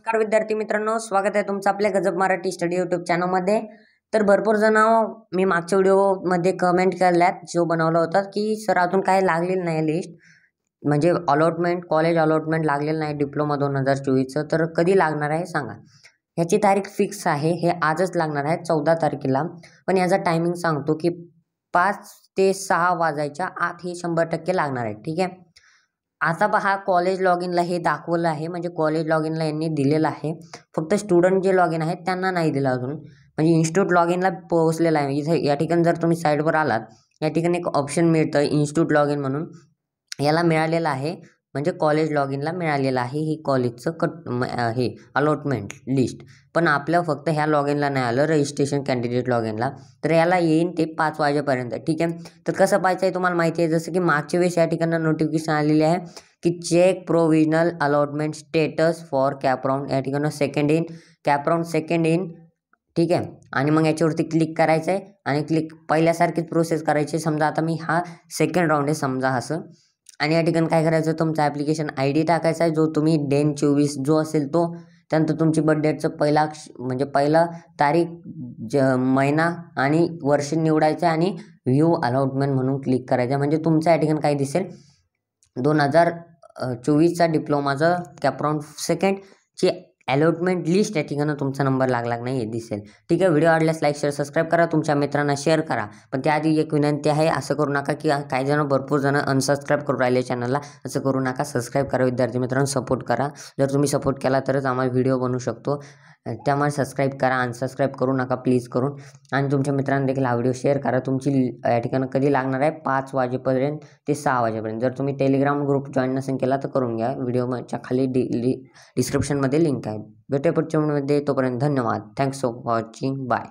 नमस्कार विद्यार्थी मित्रांनो, स्वागत आहे तुमचं आपल्या गजब मराठी स्टडी यूट्यूब चॅनलमध्ये. तर भरपूर जण मी मागच्या व्हिडिओमध्ये कमेंट केल्यात जो बनवला होता की सर अजून काय लागलेलं नाही लिस्ट, म्हणजे अलॉटमेंट कॉलेज अलॉटमेंट लागलेलं नाही डिप्लोमा 2024चं. तर कधी लागणार आहे सांगा. ह्याची तारीख फिक्स आहे, हे आजच लागणार आहे 14 तारखेला. पण याचा टायमिंग सांगतो की 5 ते 6 वाजायच्या आत हे 100% लागणार आहे. ठीक आहे. आता पहा, कॉलेज लॉग इनला हे दाखवलं आहे, म्हणजे कॉलेज लॉग इनला यांनी दिलेलं आहे. फक्त स्टुडंट जे लॉग इन आहेत त्यांना नाही दिलं अजून, म्हणजे इन्स्टिट्यूट लॉग इनला पोहोचलेला आहे. इथे या ठिकाणी जर तुम्ही साईडवर आलात, या ठिकाणी एक ऑप्शन मिळतं इन्स्टिट्यूट लॉग इन म्हणून, याला मिळालेलं आहे. म्हणजे कॉलेज लॉग इनला मिळालेलं आहे ही कॉलेजचं हे अलॉटमेंट लिस्ट. पण आपलं फक्त ह्या लॉग इनला नाही आलं, रजिस्ट्रेशन कॅन्डिडेट लॉग इनला. तर याला येईन ते 5 वाजेपर्यंत. ठीक आहे. तर कसं पाहायचं आहे तुम्हाला माहिती आहे, जसं की मागच्या वेळेस या ठिकाणी नोटिफिकेशन आलेली आहे की check provisional allotment status for CAP round. या ठिकाणी कॅपराऊंड सेकंड इन. ठीक आहे. आणि मग याच्यावरती क्लिक करायचं आहे आणि पहिल्यासारखीच प्रोसेस करायची. समजा आता मी हा सेकंड राऊंड आहे समजा असं, आणि या ठिकाणी काय करायचं, तुमचा ॲप्लिकेशन ID टाकायचा आहे जो तुम्ही 10/24 जो असेल तो. त्यानंतर तुमची बर्थ डेटचं म्हणजे पहिला तारीख, महिना आणि वर्ष निवडायचं आणि व्ह्यू अलॉटमेंट म्हणून क्लिक करायचं. म्हणजे तुमच्या या ठिकाणी काय दिसेल, 2024चा डिप्लोमाचं कॅपराऊंड सेकंडची अलॉटमेंट लिस्ट या ठिकाणी तुमचा नंबर लागला नाही हे दिसेल. ठीक आहे. व्हिडिओ आवडल्यास लाईक शेअर सबस्क्राईब करा, तुमच्या मित्रांना शेअर करा. पण त्याआधी एक विनंती आहे, असं करू नका की काही जण भरपूर जण अनसबस्क्राईब करून राहिले चॅनलला. असं करू नका, सबस्क्राईब करा विद्यार्थी मित्रांनो, सपोर्ट करा. जर तुम्ही सपोर्ट केला तरच आम्हाला व्हिडिओ बनवू शकतो. त्यामुळे सबस्क्राईब करा, अनसबस्क्राईब करू नका प्लीज करून. आणि तुमच्या मित्रांना देखील हा व्हिडिओ शेअर करा. तुमची या ठिकाणी कधी लागणार आहे, 5 वाजेपर्यंत ते 6 वाजेपर्यंत. जर तुम्ही टेलिग्राम ग्रुप जॉईन नसेल केला तर करून घ्या, व्हिडिओच्या खाली डिस्क्रिप्शनमध्ये लिंक आहे. भेटूया पुढच्या व्हिडिओमध्ये. तोपर्यंत धन्यवाद. Thanks for watching. बाय.